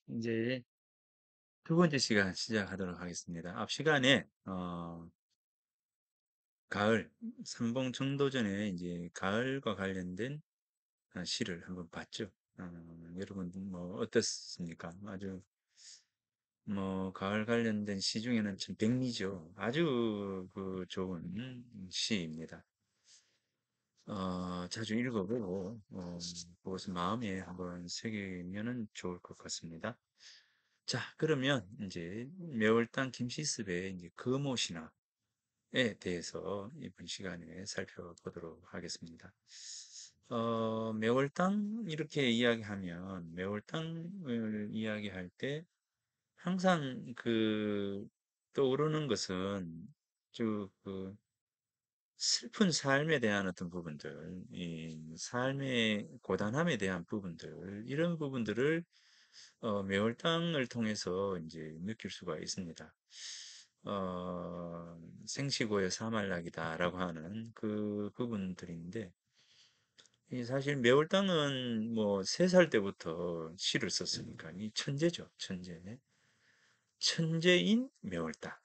이제 두 번째 시간 시작하도록 하겠습니다. 앞 시간에 가을 삼봉 청도전에 이제 가을과 관련된 시를 한번 봤죠. 여러분 뭐 어떻습니까? 아주 뭐 가을 관련된 시 중에는 참 백미죠. 아주 그 좋은 시입니다. 자주 읽어보고 그것을 마음에 한번 새기면은 좋을 것 같습니다. 자, 그러면 이제 매월당 김시습의 이제 금오신화에 대해서 이번 시간에 살펴보도록 하겠습니다. 매월당 이렇게 이야기하면 매월당을 이야기할 때 항상 그 떠오르는 것은 쭉 슬픈 삶에 대한 어떤 부분들, 이 삶의 고단함에 대한 부분들, 이런 부분들을 매월당을 통해서 이제 느낄 수가 있습니다. 생시고의 사말락이다라고 하는 그 부분들인데, 이 사실 매월당은 뭐 3살 때부터 시를 썼으니까 이 천재죠, 천재. 천재인 매월당.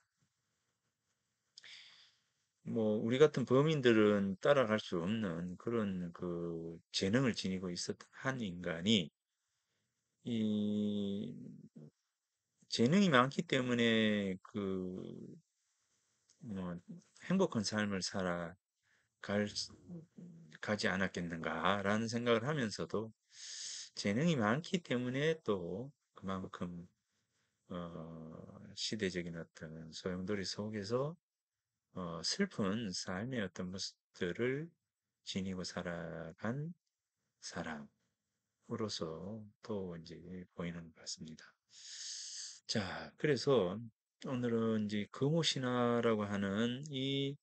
뭐 우리 같은 범인들은 따라갈 수 없는 그런 그 재능을 지니고 있었던 한 인간이 이 재능이 많기 때문에 뭐 행복한 삶을 갈, 가지 않았겠는가라는 생각을 하면서도 재능이 많기 때문에 또 그만큼 시대적인 어떤 소용돌이 속에서 슬픈 삶의 어떤 모습들을 지니고 살아간 사람으로서 또 이제 보이는 것 같습니다. 자, 그래서 오늘은 이제 금오신화라고 하는 이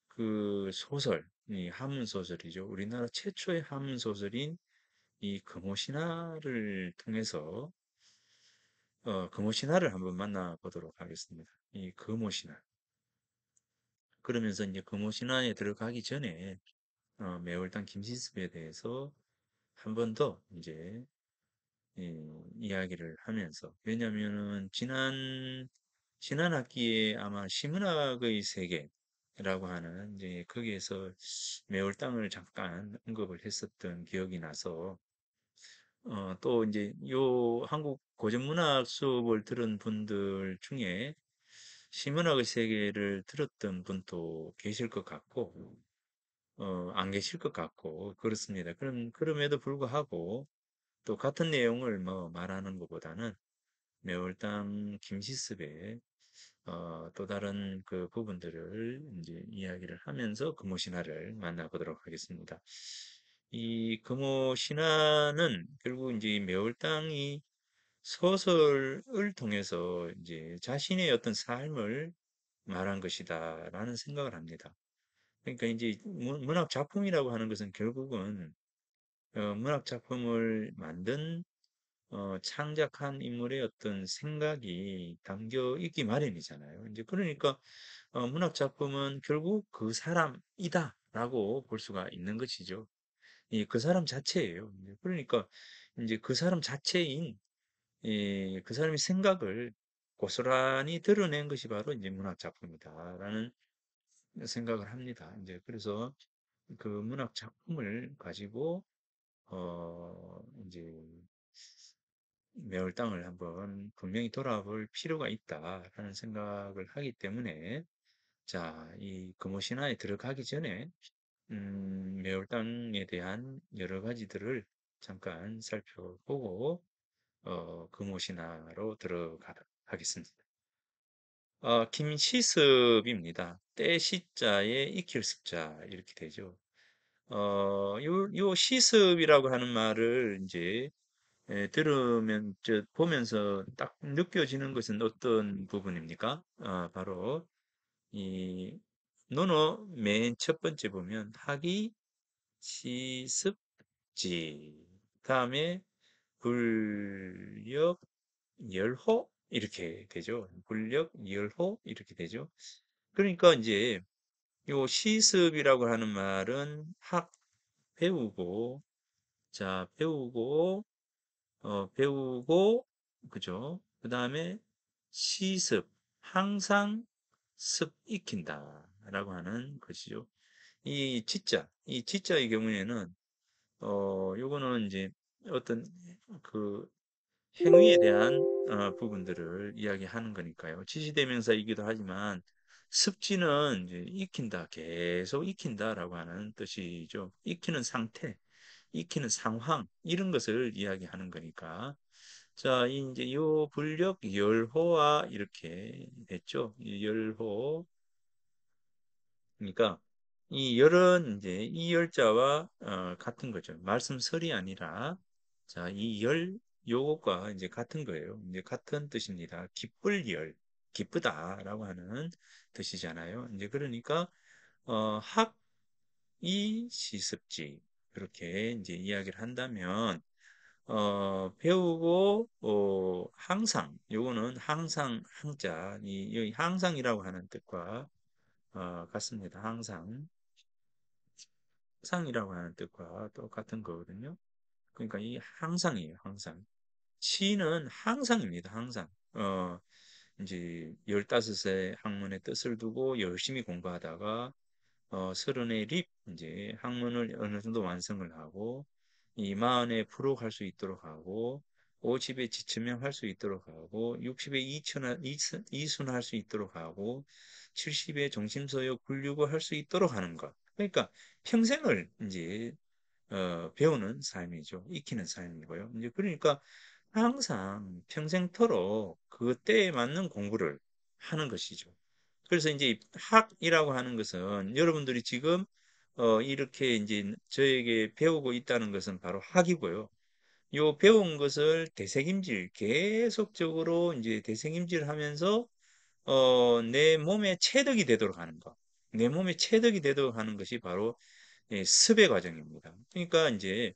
그 소설, 이 한문 소설이죠. 우리나라 최초의 한문 소설인 이 금오신화를 통해서 금오신화를 한번 만나보도록 하겠습니다. 이 금오신화. 그러면서 이제 금오신화에 들어가기 전에 매월당 김시습에 대해서 한 번 더 이제 이야기를 하면서 왜냐면은 지난 학기에 아마 시문학의 세계라고 하는 이제 거기에서 매월당을 잠깐 언급을 했었던 기억이 나서 또 이제 요 한국 고전문학 수업을 들은 분들 중에 시문학의 세계를 들었던 분도 계실 것 같고 안 계실 것 같고 그렇습니다. 그럼에도 불구하고 또 같은 내용을 뭐 말하는 것보다는 매월당 김시습의 또 다른 그 부분들을 이제 이야기를 하면서 금오신화를 만나보도록 하겠습니다. 이 금오신화는 결국 이제 이 매월당이 소설을 통해서 이제 자신의 어떤 삶을 말한 것이다라는 생각을 합니다. 그러니까 이제 문학 작품이라고 하는 것은 결국은 문학 작품을 만든 창작한 인물의 어떤 생각이 담겨 있기 마련이잖아요. 이제 그러니까 문학 작품은 결국 그 사람이다라고 볼 수가 있는 것이죠. 그 사람 자체예요. 이제 그러니까 이제 그 사람 자체인 그 사람의 생각을 고스란히 드러낸 것이 바로 이제 문학 작품이다라는 생각을 합니다. 이제 그래서 그 문학 작품을 가지고 이제 매월당을 한번 분명히 돌아볼 필요가 있다라는 생각을 하기 때문에 자, 이 금오신화에 들어가기 전에 매월당에 대한 여러 가지들을 잠깐 살펴보고 금오신화로 들어가 하겠습니다. 김시습입니다. 떼시자에 익힐 습자 이렇게 되죠. 요 시습이라고 하는 말을 이제 들으면 보면서 딱 느껴지는 것은 어떤 부분입니까? 바로 이 논어 맨 첫 번째 보면 학이 시습지 다음에 불력 열호 이렇게 되죠. 불력 열호 이렇게 되죠. 그러니까 이제 요 시습이라고 하는 말은 학 배우고 자 배우고 배우고 그죠? 그 다음에 시습, 항상 습 익힌다라고 하는 것이죠. 이 지자의 경우에는 요거는 이제 어떤 그 행위에 대한 부분들을 이야기하는 거니까요. 지시대명사이기도 하지만 습지는 이제 익힌다, 계속 익힌다라고 하는 뜻이죠. 익히는 상태, 익히는 상황 이런 것을 이야기하는 거니까. 자, 이제 요 불력 열호와 이렇게 됐죠. 이 열호. 그러니까 이 열은 이제 이 열자와 같은 거죠. 말씀설이 아니라 자, 이 열 요것과 이제 같은 거예요. 이제 같은 뜻입니다. 기쁠 열, 기쁘다라고 하는 뜻이잖아요. 이제 그러니까 학이 시습지 그렇게 이제 이야기를 한다면 배우고 항상 요거는 항상 항자 이 항상이라고 하는 뜻과 같습니다. 항상 항상이라고 하는 뜻과 똑같은 거거든요. 그러니까 이 항상이에요. 항상. 시는 항상입니다. 항상. 이제 15세 학문의 뜻을 두고 열심히 공부하다가 서른의 립 이제 학문을 어느 정도 완성을 하고 이 마흔에 프로할 수 있도록 하고 50에 지천명 할 수 있도록 하고 60에 이순할 수 있도록 하고 70에 정심서역 불류고 할 수 있도록 하는 것. 그러니까 평생을 이제 배우는 삶이죠. 익히는 삶이고요. 이제 그러니까 항상 평생토록 그때에 맞는 공부를 하는 것이죠. 그래서 이제 학이라고 하는 것은 여러분들이 지금 이렇게 이제 저에게 배우고 있다는 것은 바로 학이고요. 요 배운 것을 되새김질 계속적으로 이제 되새김질 하면서 내 몸에 체득이 되도록 하는 것. 내 몸에 체득이 되도록 하는 것이 바로 습의 과정입니다. 그러니까 이제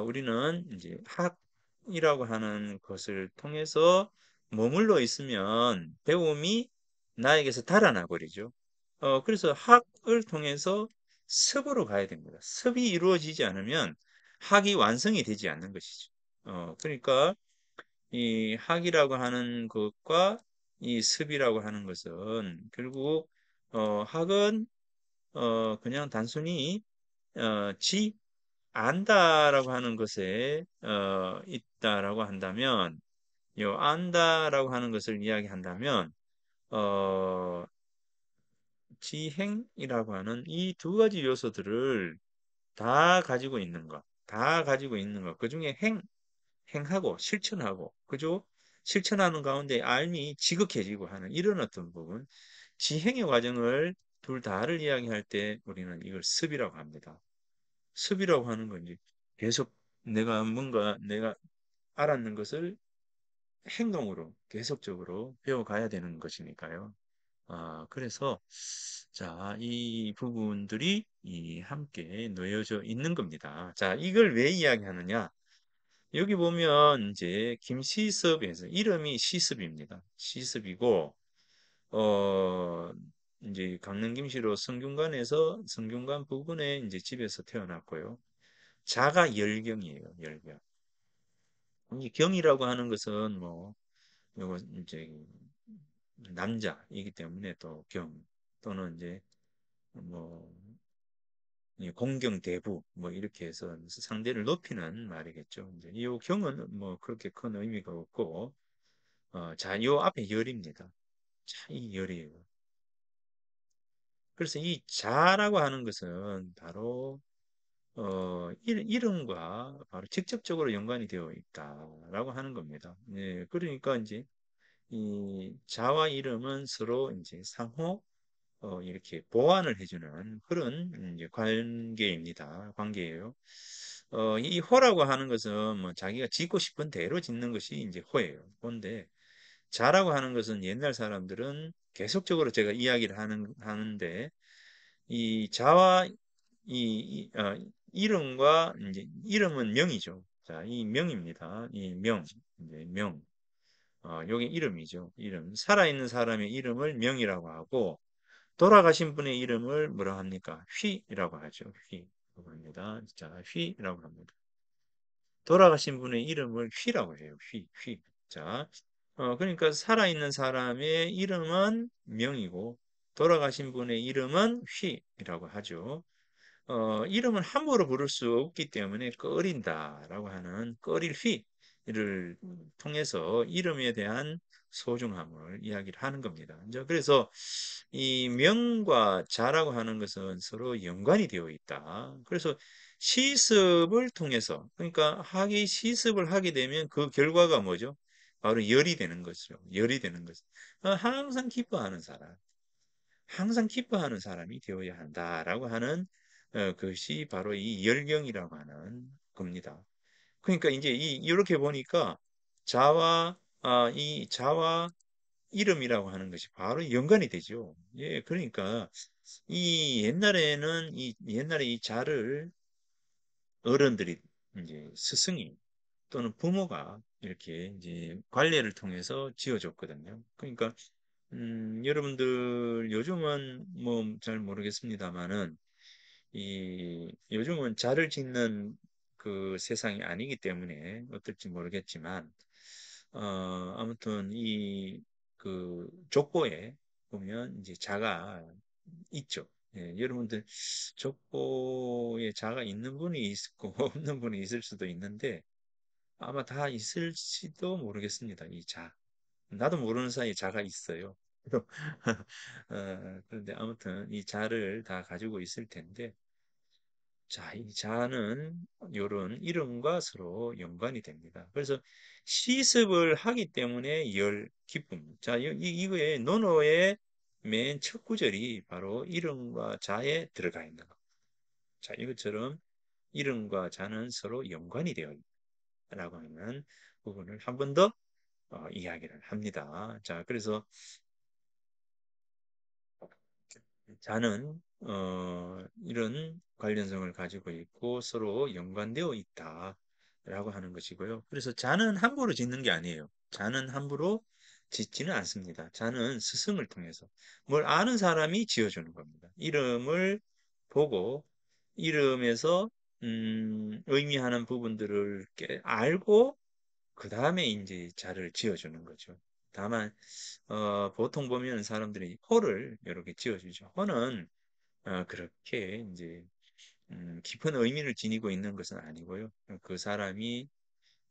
우리는 이제 학이라고 하는 것을 통해서 머물러 있으면 배움이 나에게서 달아나 버리죠. 그래서 학을 통해서 습으로 가야 됩니다. 습이 이루어지지 않으면 학이 완성이 되지 않는 것이죠. 그러니까 이 학이라고 하는 것과 이 습이라고 하는 것은 결국 학은 그냥 단순히 지 안다라고 하는 것에 있다라고 한다면 요 안다라고 하는 것을 이야기한다면 어, 지행이라고 하는 이 두 가지 요소들을 다 가지고 있는 것, 다 가지고 있는 것. 그중에 행하고 실천하고 그죠? 실천하는 가운데 알미 지극해지고 하는 이런 어떤 부분. 지행의 과정을 둘 다를 이야기할 때 우리는 이걸 습이라고 합니다. 습이라고 하는 건 이제 계속 내가 알았는 것을 행동으로 계속적으로 배워가야 되는 것이니까요. 그래서 자, 이 부분들이 함께 놓여져 있는 겁니다. 자, 이걸 왜 이야기하느냐? 여기 보면 이제 김시섭에서 이름이 시습입니다. 시습이고 어 이제 강릉 김씨로 성균관에서 성균관 부근에 이제 집에서 태어났고요. 자가 열경이에요. 열경. 이 경이라고 하는 것은 뭐 요거 이제 남자이기 때문에 또 경 또는 이제 뭐 공경대부 뭐 이렇게 해서 상대를 높이는 말이겠죠. 이제 이 경은 뭐 그렇게 큰 의미가 없고 자, 요 앞에 열입니다. 자, 이 열이에요. 그래서 이 자라고 하는 것은 바로 이름과 바로 직접적으로 연관이 되어 있다라고 하는 겁니다. 예, 그러니까 이제 이 자와 이름은 서로 이제 상호 이렇게 보완을 해주는 그런 이제 관계입니다. 관계예요. 이 호라고 하는 것은 뭐 자기가 짓고 싶은 대로 짓는 것이 이제 호예요. 호인데 자라고 하는 것은 옛날 사람들은 계속적으로 제가 이야기를 하는데 이 자와 이름과 이제 이름은 명이죠. 자, 이 명입니다. 이 명, 이제 명. 요게 이름이죠. 이름. 살아있는 사람의 이름을 명이라고 하고 돌아가신 분의 이름을 뭐라 합니까? 휘라고 하죠. 휘라고 합니다. 자, 휘라고 합니다. 돌아가신 분의 이름을 휘라고 해요. 휘. 자, 그러니까 살아있는 사람의 이름은 명이고 돌아가신 분의 이름은 휘라고 하죠. 이름은 함부로 부를 수 없기 때문에 꺼린다라고 하는 꺼릴 휘를 통해서 이름에 대한 소중함을 이야기를 하는 겁니다. 이제 그래서 이 명과 자라고 하는 것은 서로 연관이 되어 있다. 그래서 시습을 통해서 그러니까 하기 시습을 하게 되면 그 결과가 뭐죠? 바로 열이 되는 것이죠. 열이 되는 것. 항상 기뻐하는 사람. 항상 기뻐하는 사람이 되어야 한다라고 하는 것이 바로 이 열경이라고 하는 겁니다. 그러니까 이제 이렇게 보니까 이 자와 이름이라고 하는 것이 바로 연관이 되죠. 예, 그러니까 이 옛날에 이 자를 어른들이 이제 스승이 또는 부모가 이렇게 이제 관례를 통해서 지어줬거든요. 그러니까 여러분들 요즘은 뭐 잘 모르겠습니다만은 이 요즘은 자를 짓는 그 세상이 아니기 때문에 어떨지 모르겠지만 아무튼 이 그 족보에 보면 이제 자가 있죠. 예, 여러분들 족보에 자가 있는 분이 있고 없는 분이 있을 수도 있는데 아마 다 있을지도 모르겠습니다. 이 자. 나도 모르는 사이에 자가 있어요. 그런데 아무튼 이 자를 다 가지고 있을 텐데, 자, 이 자는 요런 이름과 서로 연관이 됩니다. 그래서 시습을 하기 때문에 기쁨. 자, 이거에 논어의 맨 첫 구절이 바로 이름과 자에 들어가 있는 것. 자, 이것처럼 이름과 자는 서로 연관이 되어 있다라고 하는 부분을 한 번 더 이야기를 합니다. 자, 그래서 자는 이런 관련성을 가지고 있고 서로 연관되어 있다라고 하는 것이고요. 그래서 자는 함부로 짓는 게 아니에요. 자는 함부로 짓지는 않습니다. 자는 스승을 통해서 뭘 아는 사람이 지어주는 겁니다. 이름을 보고 이름에서 의미하는 부분들을 알고 그 다음에 이제 자를 지어주는 거죠. 다만 보통 보면 사람들이 호를 이렇게 지어주죠. 호는 그렇게 이제 깊은 의미를 지니고 있는 것은 아니고요. 그 사람이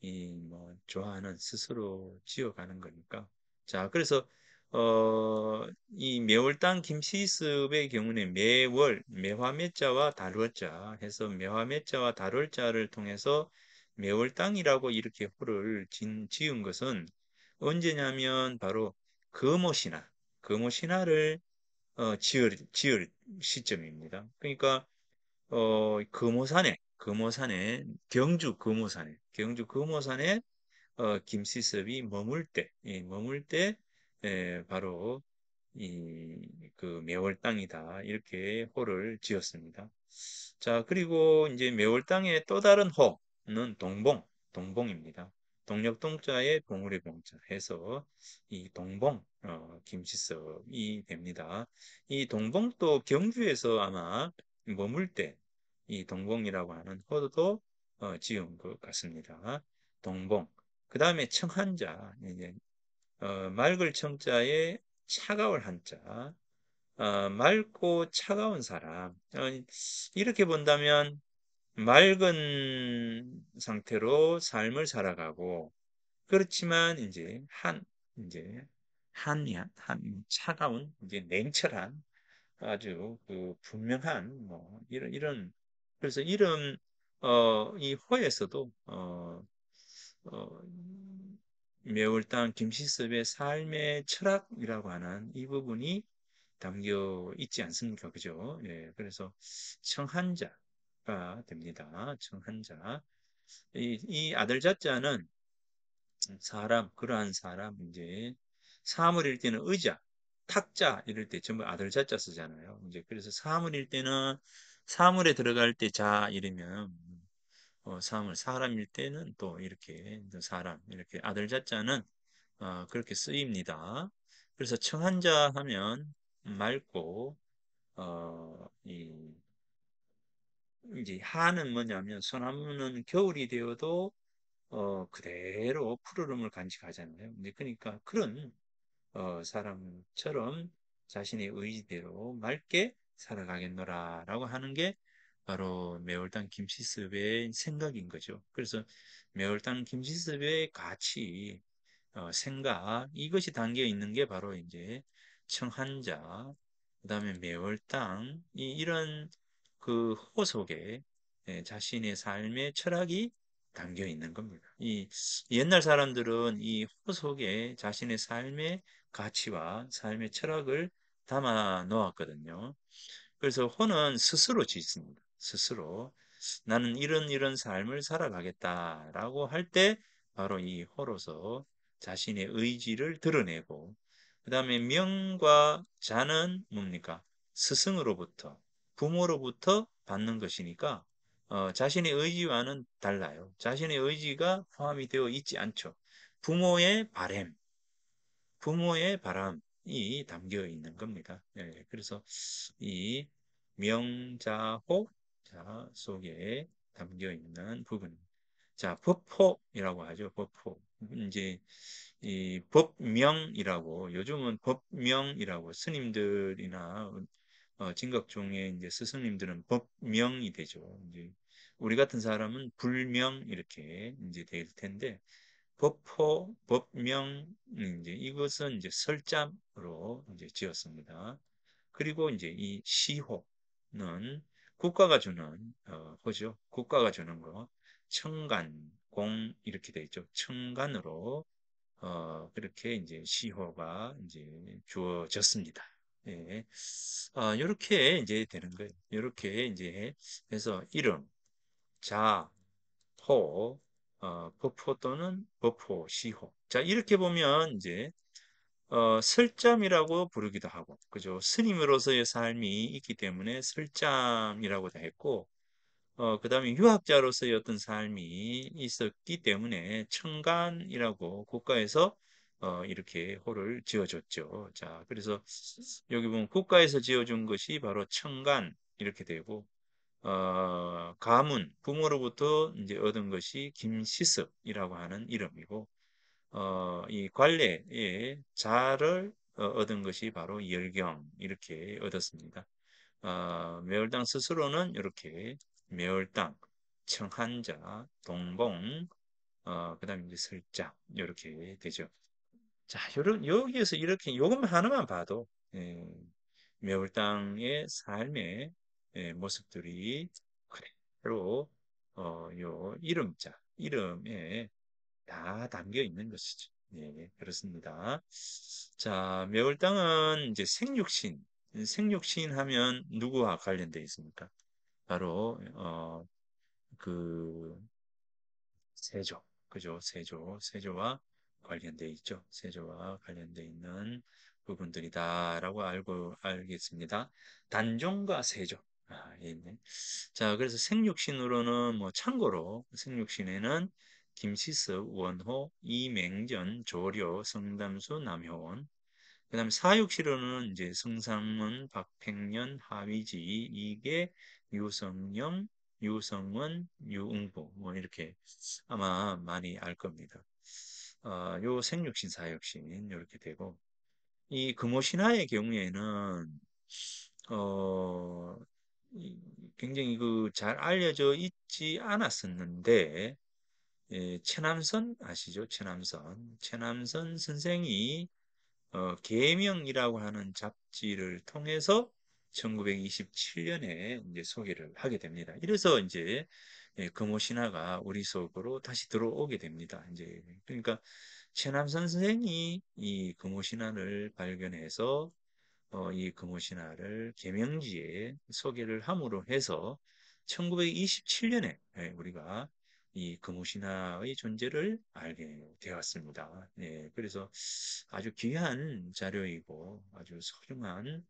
이 뭐 좋아하는 스스로 지어가는 거니까. 자, 그래서 이 매월당 김시습의 경우는 매월 매화매자와 다룰자 해서 매화매자와 다룰자를 통해서 매월당이라고 이렇게 호를 지은 것은 언제냐면 바로 금오신화 금오신화를 지을 시점입니다. 그러니까 금오산에 경주 금오산에 김시섭이 머물 때 바로 이 그 매월 땅이다 이렇게 호를 지었습니다. 자, 그리고 이제 매월 땅의 또 다른 호는 동봉입니다. 동력동자에 봉우리 봉자 해서 이 동봉 김시섭이 됩니다. 이 동봉도 경주에서 아마 머물 때 이 동봉이라고 하는 호도 지은 것 같습니다. 동봉. 그 다음에 청한자, 이제, 맑을 청자에 차가울 한자, 맑고 차가운 사람. 이렇게 본다면 맑은 상태로 삶을 살아가고, 그렇지만 이제, 차가운, 이제 냉철한, 아주 그 분명한, 뭐, 그래서 이 호에서도, 어, 매울당 김시섭의 삶의 철학이라고 하는 이 부분이 담겨 있지 않습니까? 그죠? 예, 그래서 청한자가 됩니다. 청한자. 이 아들 자자는 그러한 사람, 이제, 사물 일 때는 의자, 탁자, 이럴 때 전부 아들 자자 쓰잖아요. 이제, 그래서 사물 일 때는 사물에 들어갈 때 자, 이러면 사람일 때는 또 이렇게 이렇게 아들 자자는 그렇게 쓰입니다. 그래서 청한자 하면 맑고 이제 하는 뭐냐면 소나무는 겨울이 되어도 그대로 푸르름을 간직하잖아요. 이제 그러니까 그런 사람처럼 자신의 의지대로 맑게 살아가겠노라라고 하는 게 바로 매월당 김시습의 생각인 거죠. 그래서 매월당 김시습의 가치, 생각, 이것이 담겨 있는 게 바로 이제 청한자, 그다음에 매월당, 이런 그 호 속에 자신의 삶의 철학이 담겨 있는 겁니다. 이 옛날 사람들은 이 호 속에 자신의 삶의 가치와 삶의 철학을 담아 놓았거든요. 그래서 호는 스스로 짓습니다. 스스로. 나는 이런 삶을 살아가겠다라고 할 때 바로 이 호로서 자신의 의지를 드러내고 그 다음에 명과 자는 뭡니까? 스승으로부터 부모로부터 받는 것이니까 자신의 의지와는 달라요. 자신의 의지가 포함이 되어 있지 않죠. 부모의 바램, 부모의 바람이 담겨 있는 겁니다. 예, 그래서 이 명자호 자 속에 담겨 있는 부분. 자, 법호이라고 하죠. 법호. 이제 이 법명이라고 요즘은 법명이라고 스님들이나 진각 중에 이제 스승님들은 법명이 되죠. 이제 우리 같은 사람은 불명 이렇게 이제 될 텐데 법호, 법명, 이제 이것은 이제 설자로 이제 지었습니다. 그리고 이제 이 시호는 국가가 주는 호죠. 국가가 주는 거. 청간, 공 이렇게 돼 있죠. 청간으로 그렇게 이제 시호가 이제 주어졌습니다. 예. 이렇게 이제 되는 거예요. 이렇게 이제 해서 이름, 자, 호, 버포 또는 버포, 시호. 자, 이렇게 보면 이제 설잠이라고 부르기도 하고, 그죠? 스님으로서의 삶이 있기 때문에 설잠이라고 다 했고, 그 다음에 유학자로서의 어떤 삶이 있었기 때문에 청간이라고 국가에서 이렇게 호를 지어줬죠. 자, 그래서 여기 보면 국가에서 지어준 것이 바로 청간 이렇게 되고, 가문, 부모로부터 이제 얻은 것이 김시섭이라고 하는 이름이고, 이 관례의 자를 얻은 것이 바로 열경, 이렇게 얻었습니다. 매월당 스스로는 이렇게 매월당, 청한자, 동봉, 그 다음에 이제 설자, 이렇게 되죠. 자, 여기에서 이렇게 요것만 하나만 봐도, 예, 매월당의 삶의 모습들이 그대로 요 이름자, 이름에 다 담겨 있는 것이죠. 네, 그렇습니다. 자, 매월당은 이제 생육신, 생육신 하면 누구와 관련되어 있습니까? 바로 그 세조, 그죠? 세조와 관련돼 있죠. 세조와 관련돼 있는 부분들이다라고 알겠습니다. 단종과 세조. 있네. 자, 그래서 생육신으로는 뭐 참고로 생육신에는 김시섭, 원호, 이맹전, 조료, 성담수, 남효원. 그다음에 사육시로는 이제 성상문, 박팽년, 하위지, 이계, 유성영, 유성원, 유응보 뭐 이렇게 아마 많이 알 겁니다. 요 생육신, 사육신 이렇게 되고 이 금오신화의 경우에는 어, 굉장히 그 잘 알려져 있지 않았었는데 최남선 아시죠? 최남선 선생이 계명이라고 하는 잡지를 통해서 1927년에 이제 소개를 하게 됩니다. 이래서 이제 금오신화가 우리 속으로 다시 들어오게 됩니다. 이제 그러니까 최남선 선생이 이 금오신화를 발견해서 이 금오신화를 계명지에 소개를 함으로 해서 1927년에 우리가 이 금오신화의 존재를 알게 되었습니다. 네, 그래서 아주 귀한 자료이고 아주 소중한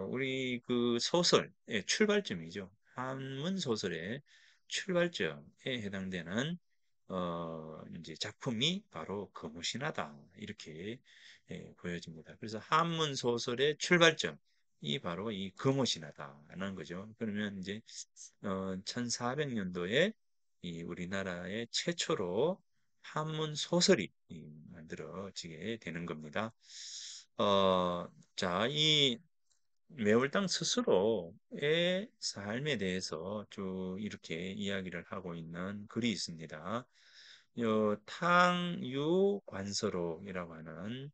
우리 그 소설의 출발점이죠. 한문 소설의 출발점에 해당되는 이제 작품이 바로 금오신화다 이렇게 보여집니다. 그래서 한문 소설의 출발점이 바로 이 금오신화다라는 거죠. 그러면 이제 1400년도에 이 우리나라의 최초로 한문 소설이 만들어지게 되는 겁니다. 어, 자, 이 매월당 스스로의 삶에 대해서 쭉 이렇게 이야기를 하고 있는 글이 있습니다. 탕유관서록이라고 하는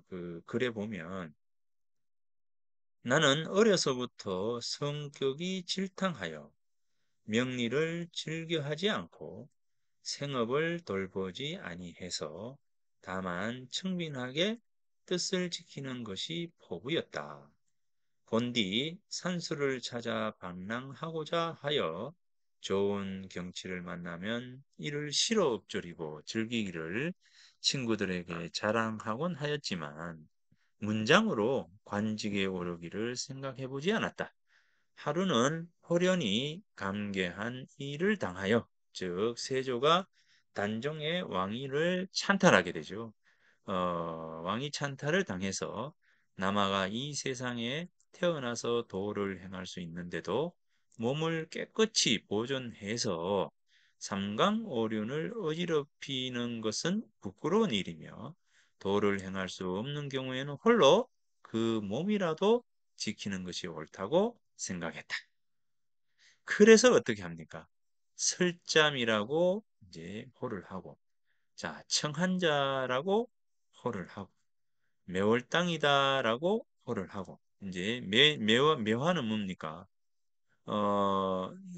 그 글에 보면 나는 어려서부터 성격이 질탕하여 명리를 즐겨하지 않고 생업을 돌보지 아니해서 다만 청빈하게 뜻을 지키는 것이 포부였다. 본디 산수를 찾아 방랑하고자 하여 좋은 경치를 만나면 이를 시로 읊조리고 즐기기를 친구들에게 자랑하곤 하였지만 문장으로 관직에 오르기를 생각해 보지 않았다. 하루는 호련히 감개한 일을 당하여 즉 세조가 단종의 왕위를 찬탈하게 되죠. 왕이 찬탈을 당해서 남아가 이 세상에 태어나서 도를 행할 수 있는데도 몸을 깨끗이 보존해서 삼강오륜을 어지럽히는 것은 부끄러운 일이며 도를 행할 수 없는 경우에는 홀로 그 몸이라도 지키는 것이 옳다고 생각했다. 그래서 어떻게 합니까? 설잠이라고 이제 호를 하고, 자, 청한자라고 호를 하고, 매월당이다라고 호를 하고, 이제 매화는 뭡니까?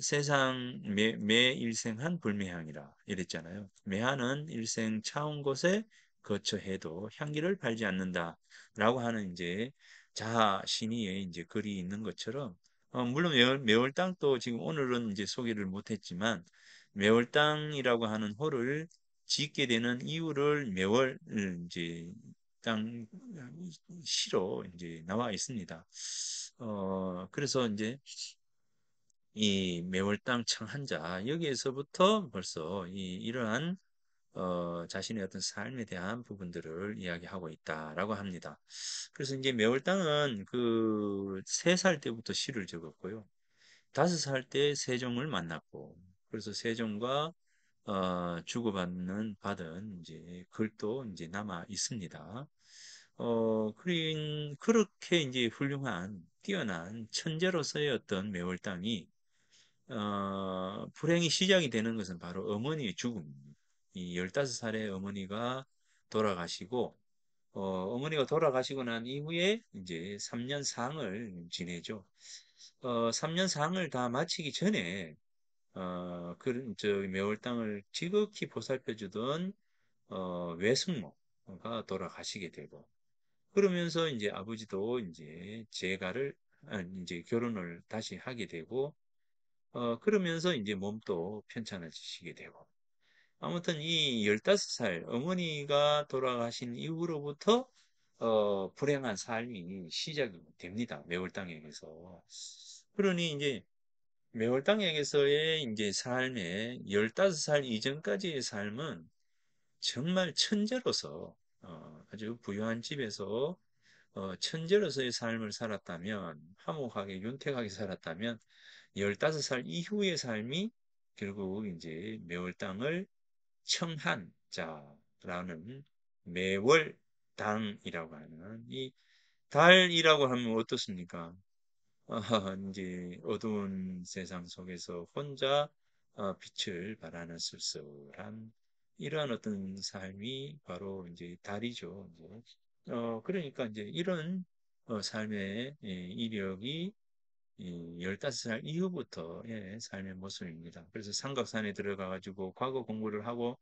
세상 매 일생한 불매향이라 이랬잖아요. 매화는 일생 차온 곳에 거처해도 향기를 팔지 않는다라고 하는 이제 자아 신의의 이제 글이 있는 것처럼 물론 매월당도 지금 오늘은 이제 소개를 못했지만 매월당이라고 하는 호를 짓게 되는 이유를 매월 이제 땅 시로 이제 나와 있습니다. 그래서 이제 이 매월당 청한자 여기에서부터 벌써 이러한 자신의 어떤 삶에 대한 부분들을 이야기하고 있다라고 합니다. 그래서 이제 매월당은 그 3살 때부터 시를 적었고요. 5살 때 세종을 만났고, 그래서 세종과 주고받는 받은 이제 글도 이제 남아 있습니다. 그렇게 이제 훌륭한 뛰어난 천재로서의 어떤 매월당이 불행이 시작이 되는 것은 바로 어머니의 죽음입니다. 이 15살의 어머니가 돌아가시고, 어머니가 돌아가시고 난 이후에 이제 3년 상을 지내죠. 3년 상을 다 마치기 전에, 매월당을 지극히 보살펴주던, 외숙모가 돌아가시게 되고, 그러면서 이제 아버지도 이제 이제 결혼을 다시 하게 되고, 그러면서 이제 몸도 편찮아지시게 되고. 아무튼 이 15살 어머니가 돌아가신 이후로부터 불행한 삶이 시작이 됩니다. 매월당에게서. 그러니 이제 매월당에게서의 이제 삶의 15살 이전까지의 삶은 정말 천재로서 아주 부유한 집에서 천재로서의 삶을 살았다면 화목하게 윤택하게 살았다면 15살 이후의 삶이 결국 이제 매월당을 청한자라는 매월당이라고 하는 이 달이라고 하면 어떻습니까? 이제 어두운 세상 속에서 혼자 빛을 발하는 쓸쓸한 이러한 어떤 삶이 바로 이제 달이죠. 이제. 그러니까 이제 이런 삶의 이력이 이 15살 이후부터의 삶의 모습입니다. 그래서 삼각산에 들어가가지고 과거 공부를 하고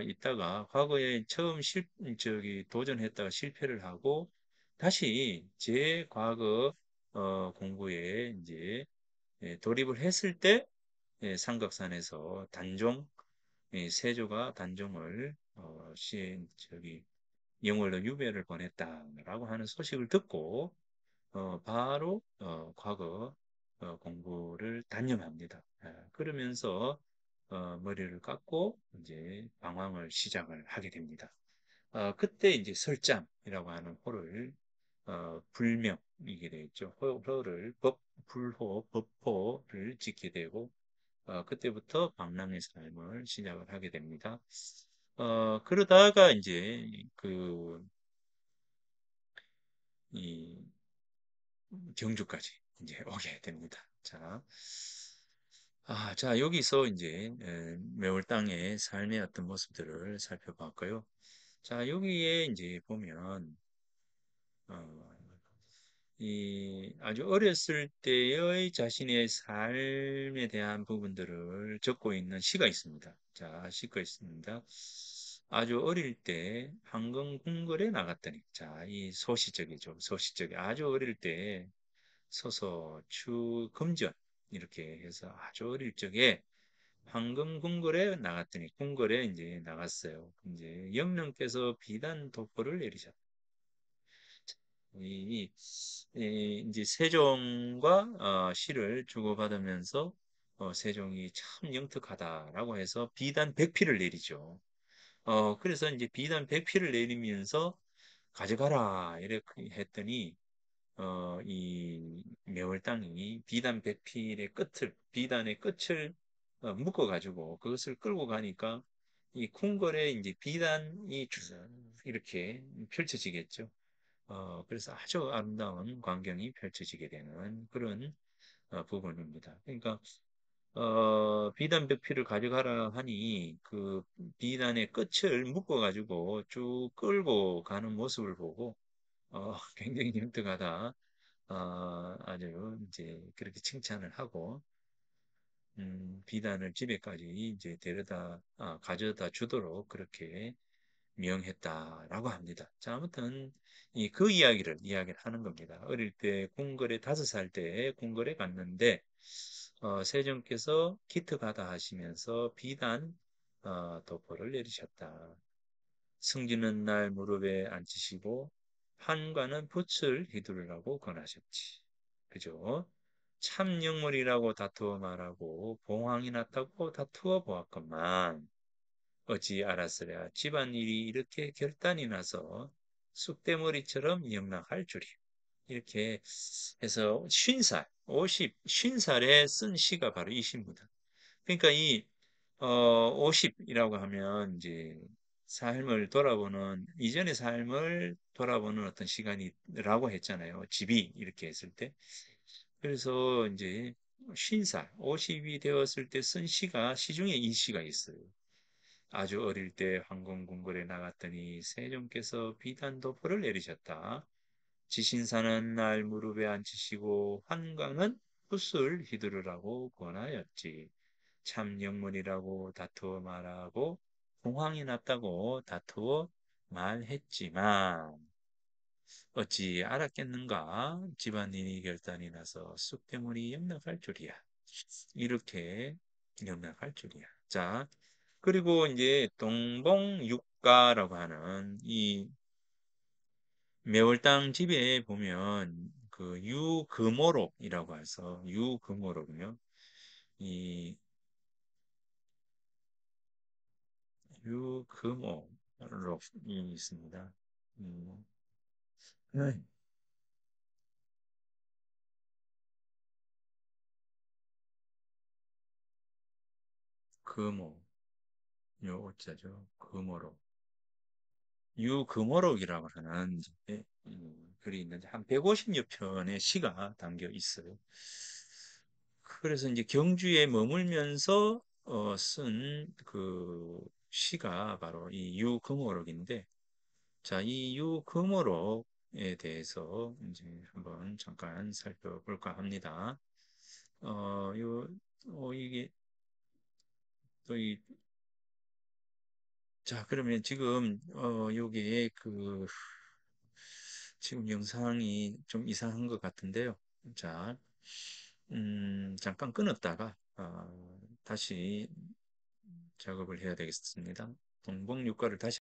있다가 과거에 처음 도전했다가 실패를 하고 다시 제 과거 공부에 이제 돌입을 했을 때 삼각산에서 세조가 단종을 영월로 유배를 보냈다라고 하는 소식을 듣고 바로 과거 공부를 단념합니다. 그러면서 머리를 깎고 이제 방황을 시작을 하게 됩니다. 그때 이제 설잠이라고 하는 호를 불명이게 되죠. 호를 불호, 법호를 짓게 되고 그때부터 방랑의 삶을 시작을 하게 됩니다. 그러다가 이제 그, 이 경주까지 이제 오게 됩니다. 자, 여기서 이제 매월당의 삶의 어떤 모습들을 살펴봤고요. 자, 여기에 이제 보면 어, 이 아주 어렸을 때의 자신의 삶에 대한 부분들을 적고 있는 시가 있습니다. 자, 시가 있습니다. 아주 어릴 때 황금궁궐에 나갔더니, 자, 이 소시적이죠. 소시적이 아주 어릴 때 서서 금전 이렇게 해서 아주 어릴 적에 황금궁궐에 나갔더니 궁궐에 이제 나갔어요. 이제 영령께서 비단 도포를 내리셨다. 이, 이제 세종과 시를 주고받으면서 세종이 참 영특하다라고 해서 비단 100피를 내리죠. 그래서 이제 비단 100피를 내리면서 가져가라 이렇게 했더니 이 매월당이 비단 100필의 끝을 비단의 끝을 묶어가지고 그것을 끌고 가니까 이 궁궐에 이제 비단이 쭉 이렇게 펼쳐지겠죠. 그래서 아주 아름다운 광경이 펼쳐지게 되는 그런 부분입니다. 그러니까 비단 100필을 가져가라 하니 그 비단의 끝을 묶어가지고 쭉 끌고 가는 모습을 보고 굉장히 영특하다. 아주 이제 그렇게 칭찬을 하고 비단을 집에까지 이제 가져다 주도록 그렇게 명했다라고 합니다. 자, 아무튼 그 이야기를 하는 겁니다. 어릴 때 궁궐에 5살 때 궁궐에 갔는데 세종께서 기특하다 하시면서 비단 도포를 내리셨다. 승지는 날 무릎에 앉히시고 한과는 붓을 휘두르라고 권하셨지. 그죠? 참 영물이라고 다투어 말하고 봉황이 났다고 다투어 보았건만 어찌 알았으랴 집안일이 이렇게 결단이 나서 쑥대머리처럼 영락할 줄이. 이렇게 해서 50살, 50살에 쓴 시가 바로 이 시입니다. 그러니까 50이라고 하면 이제 이전의 삶을 돌아보는 어떤 시간이라고 했잖아요. 집이 이렇게 했을 때. 그래서 이제 50살, 50이 되었을 때 쓴 시 중에 이 시가 있어요. 아주 어릴 때 황공궁궐에 나갔더니 세종께서 비단 도포를 내리셨다. 지신사는 날 무릎에 앉히시고 한강은 붓을 휘두르라고 권하였지. 참 영문이라고 다투어 말하고 공황이 났다고 다투어 말했지만 어찌 알았겠는가? 집안일이 결단이 나서 쑥대문이 영락할 줄이야. 이렇게 영락할 줄이야. 자, 그리고 이제 동봉육가라고 하는 이 매월당 집에 보면 그 유금오록이라고 해서 유금오록이요. 이 유금오록이 있습니다. 음, 네. 금오, 요 오자죠. 금오록. 유금오록이라고 하는 글이 있는데 한 150여 편의 시가 담겨 있어요. 그래서 이제 경주에 머물면서 쓴 그 시가 바로 이 유금오록인데 자, 이 유금오록에 대해서 이제 한번 잠깐 살펴볼까 합니다. 어, 요, 이게 또 자, 그러면 지금 여기에 지금 영상이 좀 이상한 것 같은데요. 자, 잠깐 끊었다가 다시 작업을 해야 되겠습니다. 동봉유과를 다시